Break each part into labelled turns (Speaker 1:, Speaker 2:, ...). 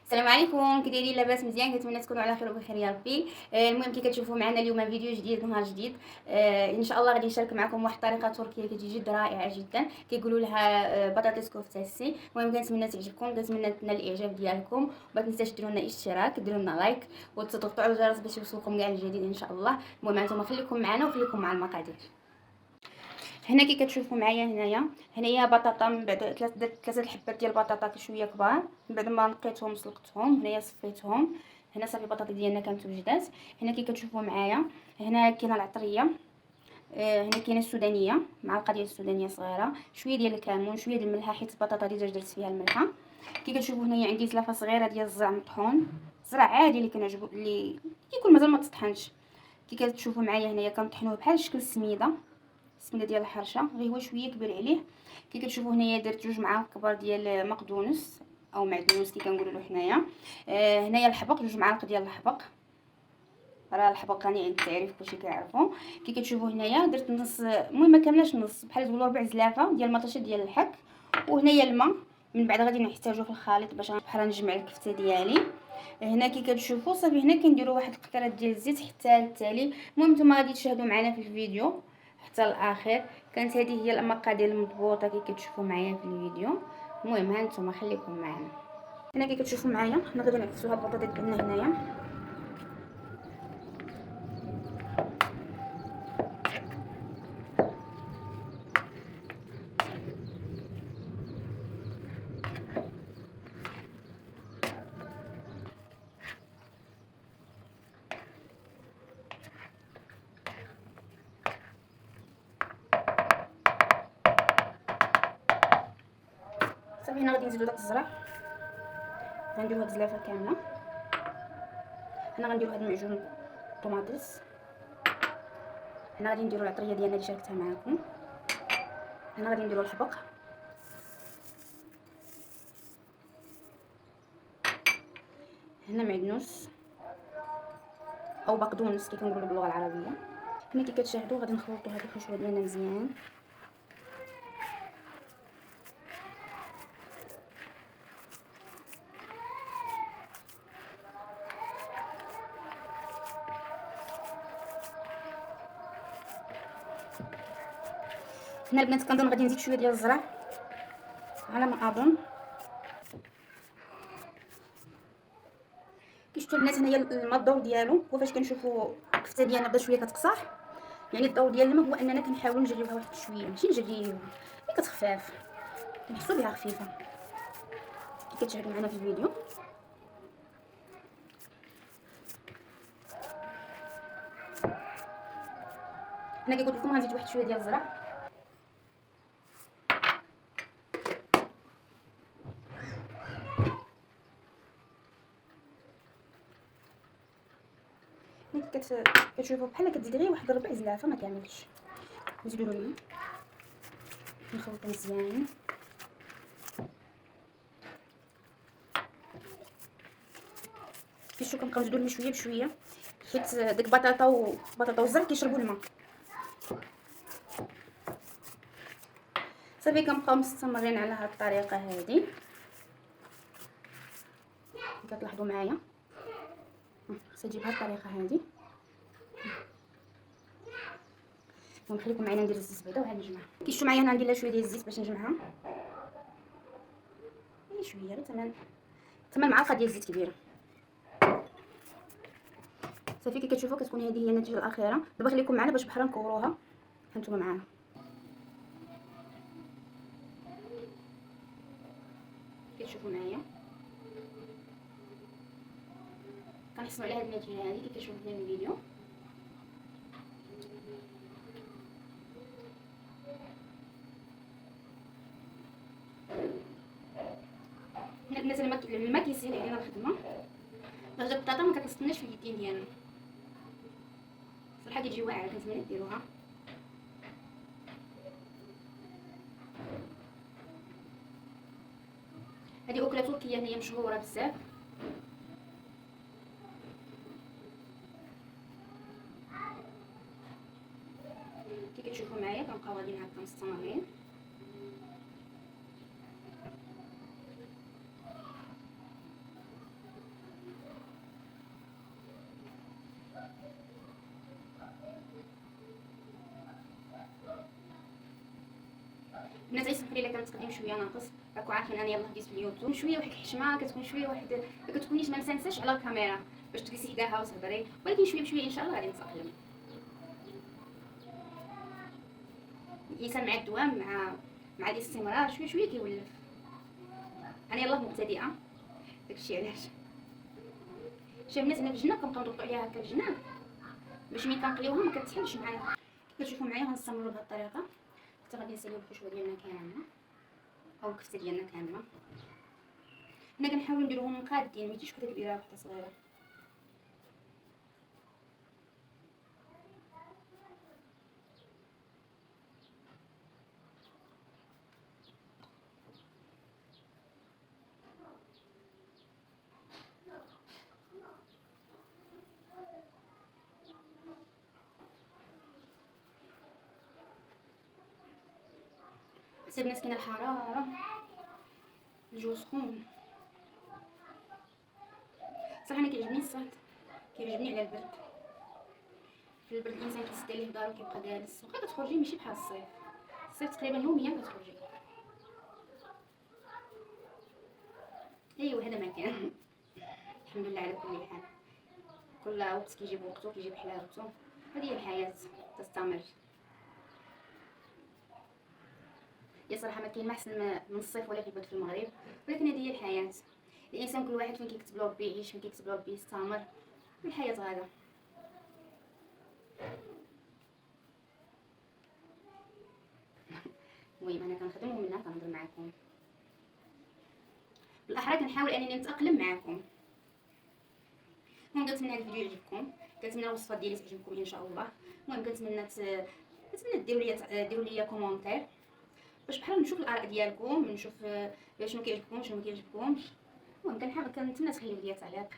Speaker 1: السلام عليكم، كي دايرين؟ لاباس مزيان؟ كنتمنى تكونوا على خير وبخير يا ربي. المهم كي كتشوفوا معنا اليوم فيديو جديد، نهار جديد. ان شاء الله غادي نشارك معكم واحد الطريقه تركيه كتجي جد رائعه جدا، كيقولوا لها بطاطس كفتاسي. المهم كنتمنى تعجبكم، كنتمنى تنال الاعجاب ديالكم، وما تنساش ديروا لنا اشتراك، ديروا لنا لايك، وتضغطوا على الجرس باش يوصلكم كاع الجديد ان شاء الله. المهم انتم خليكم معنا وخليكم مع المقادير. هنا كي كتشوفوا معايا هنايا بطاطا، من بعد درت 3 حبات ديال البطاطا شويه كبار، من بعد ما نقيتهم سلقتهم، هنايا صفيتهم. هنا صافي البطاطا ديالنا كانت وجدات. هنا كي كتشوفوا معايا هنا كاينه العطريه، هنا كاينه السودانيه، معلقه ديال السودانيه صغيره، شويه ديال الكمون، شويه ديال الملحه حيت البطاطا ديجا درت فيها الملحه. كي كتشوفوا هنايا عندي سلافه صغيره ديال الزرع مطحون، زرع عادي اللي كنعجبو اللي كيكون مازال ما تطحنش. كي كتشوفوا معايا هنايا كنطحنوه بحال شكل السميده، السميده ديال الحرشه، غير هو شويه كبير عليه. كي كتشوفوا هنايا درت 2 معالق كبار ديال مقدونس او معدنوس كي كنقولوا له حنايا. هنايا الحبق، 2 معالق ديال الحبق، راه الحبق راني عند التعريف كلشي كيعرفو. كي كتشوفوا هنايا درت نص، المهم ما كاملاش نص، بحال تقولوا ربع زلافه ديال المطيشه ديال الحك. وهنايا الماء، من بعد غادي نحتاجو في الخليط باش بحال نجمع الكفته ديالي. هنا كي كتشوفوا صافي، هنا كنديروا واحد القطره ديال الزيت حتى التالي. المهم نتوما غادي تشاهدوا معنا في الفيديو حتى الاخر. كانت هذه هي المقادير المضبوطه كي كتشوفوا معايا في الفيديو. المهم ها نتوما خليكم معنا. هنا كي كتشوفوا معايا حنا غادي نعكسوا هاد البطاطا ديالنا هنايا. صافي هنا غادي نزيدو داك الزرع، غنديرو هاد الزلافه كامله. هنا غنديرو هاد المعجون طوماطيس. هنا غادي نديرو العطريه ديالنا اللي شاركتها معكم. هنا غادي نديرو الحبق. هنا معدنوس او بقدونس كي كنقولوا باللغه العربيه. هنا كي كتشاهدوا غادي نخلطوا هاد الحشوه ديالنا مزيان. هنا البنات كنظن غادي نزيد شويه ديال الزرع على ما اظن. كي شفتوا البنات هنايا الماء الضوء ديالو هو فاش كنشوفوا الكفته ديالنا بدا شويه كتقصح، يعني الضوء ديال الماء هو اننا كنحاولوا نجريوها واحد شويه، ماشي نجريوها هي كتخفاف، كنحسوا بها خفيفه كي كتشاهدوا معنا في الفيديو. هنا كي قلت لكم غنزيد واحد شويه ديال الزرع. كتشوفوا بحال كتزيد غير واحد ربع زلافه ما كاملش. نزيدوا له الماء نخلطو مزيان. كيشوفوا كنبقاو نزيدوا الماء شويه بشويه حيت ديك البطاطا والزرع كيشربوا الماء. صافي كنبقاو مستمرين على هاد الطريقه هادي. كتلاحظوا معايا خصها تجي بهاد الطريقه هادي. ونخليكم معايا ندير الزيت بعدا وعاد نجمعها. كيشوفوا معايا هنا ندير لها شويه ديال الزيت باش نجمعها، غير شويه، غير 8 معالق ديال الزيت كبيره. صافي كي كتشوفوا كتكون هذه هي النتيجه الاخيره. دابا خليكم معنا باش بحال نكوروها هانتوما معانا. كتشوفوا معايا كنحصلوا على هذه النتيجه هذه كي كتشوفوا في الفيديو. هنا الناس اللي ما كيسهل علينا الخدمه، باش داك البطاطا ما كتستناش في اليدين ديالنا صراحه كتجي واعره، كنتمنى ديروها. هذه اكله تركيه هي مشهوره بزاف. كي كتشوفوا معايا كنبقاو غاديين هكا مستمرين. لي الا كانت تقديم شويه ناقص، راكو عارفين انا يلاه بديت في اليوتيوب شويه واحد الحشمه، كتكون شويه واحد ما كتكونيش ما مسانساش على الكاميرا باش تجلسي حداها وتهضري، ولكن شويه بشويه ان شاء الله غادي نتاقلم. الانسان مع الدوام مع الاستمرار شويه شويه كيولف. انا يلاه مبتدئه داكشي علاش شي الناس هنا في الجنه كنبقاو نضغطوا عليها هكا في الجنان باش ملي كنقليوها ما كتحلش معنا. كتشوفوا معايا غنستمروا بهذه الطريقه حتى غادي نساليو الحشوه ديالنا كامله او الكفته ديالنا كامله. هنا كنحاول نديروهم مقادين، ماشي وحده كبيره وحده صغيره. حسب مسكينه الحراره، الجو سخون. صراحه انا كيعجبني الصهد، كيعجبني على البرد. في البرد الانسان كيسد عليه دارو كيبقى جالس، واخا كتخرجي ماشي بحال الصيف. الصيف تقريبا يوميا كتخرجي. ايوا هذا ما كان. الحمد لله على كل حال، كل وقت كيجيب وقته كيجيب حلاوته. هذه هي الحياه تستمر. يا صراحه ما كاين ما احسن من الصيف ولا كيبات في المغرب، ولكن هذه هي الحياه. الانسان كل واحد فين كيكتب له ربي يعيش، فين كيكتب له ربي يستمر، الحياه غادا. المهم انا كنخدم ومن هنا كنهضر معكم، بالاحرى كنحاول انني نتاقلم معكم. المهم كنتمنى هذا الفيديو يعجبكم، كنتمنى الوصفات ديالي تعجبكم ان شاء الله. المهم كنتمنى ديروا لي كومونتير باش بحال نشوف الاراء ديالكم، نشوف شنو كيعجبكم شنو ما كيعجبكمش. المهم كنتمنى تخليو لي تعليق.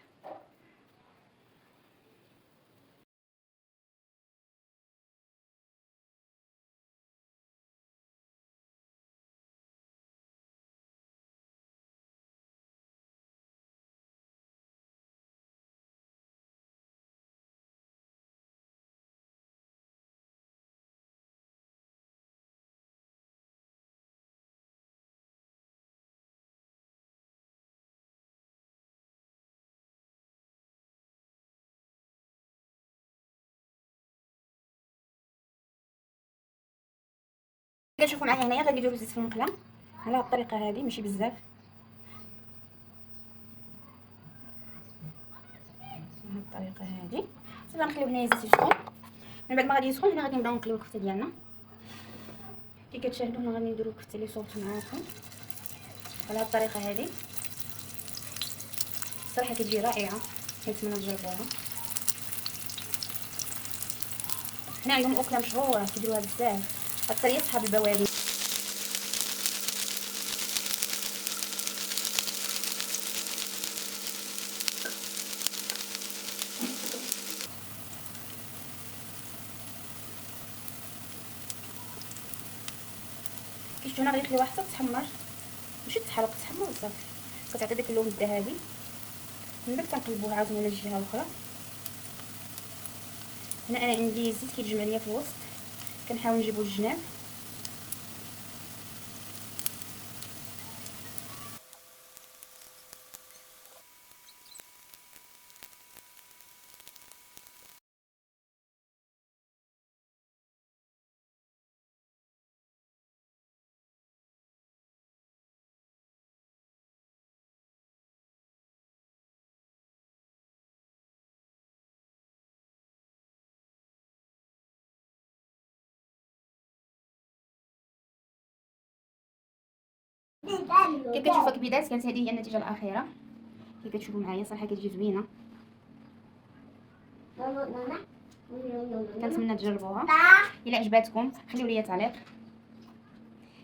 Speaker 1: كتشوفوا معايا هنايا غادي نديرو الزيت في المقله على هاد الطريقه هذه، ماشي بزاف. بهاد الطريقه هذه صافي غنخليو هنايا الزيت يسخن. من بعد ما غادي يسخن هنا غادي نبداو نقليو الكفته ديالنا. كي كتشاهدوا هنا غادي نديرو الكفته اللي صورت معاكم على هاد الطريقه هذه. الصراحه كتجي رائعه، كنتمنى تجربوها. هنا عندهم اكله مشهوره كيديروها بزاف، اكثر هي صحاب البوابي. كيشتو هنا غادي نخليوها حتى تحمر، ماشي تحرق، تحمر وصافي، كتعطي داك اللون الذهبي. من بعد كنقلبوها عاوتاني على الجهه الاخرى. هنا انا عندي الزيت كيتجمع ليا في الوسط، كنحاول نجيبو الجناب. كي كتشوفوا كبيدات كانت هذه هي النتيجه الاخيره. كي كتشوفوا معايا صراحه كتجي زوينه، كنتمنى تجربوها. الا عجباتكم خليو لي تعليق.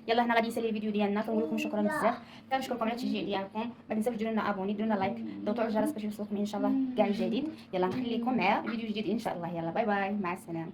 Speaker 1: يلا هنا غادي نسالي الفيديو ديالنا. كنقول لكم شكرا بزاف، كنشكركم على التشجيع ديالكم. ما تنساوش ديروا لنا ابوني، ديروا لنا لايك، ضغطوا على الجرس باش يوصلكم ان شاء الله كاع الجديد. يلا نخليكم مع فيديو جديد ان شاء الله. يلا باي باي، مع السلامه.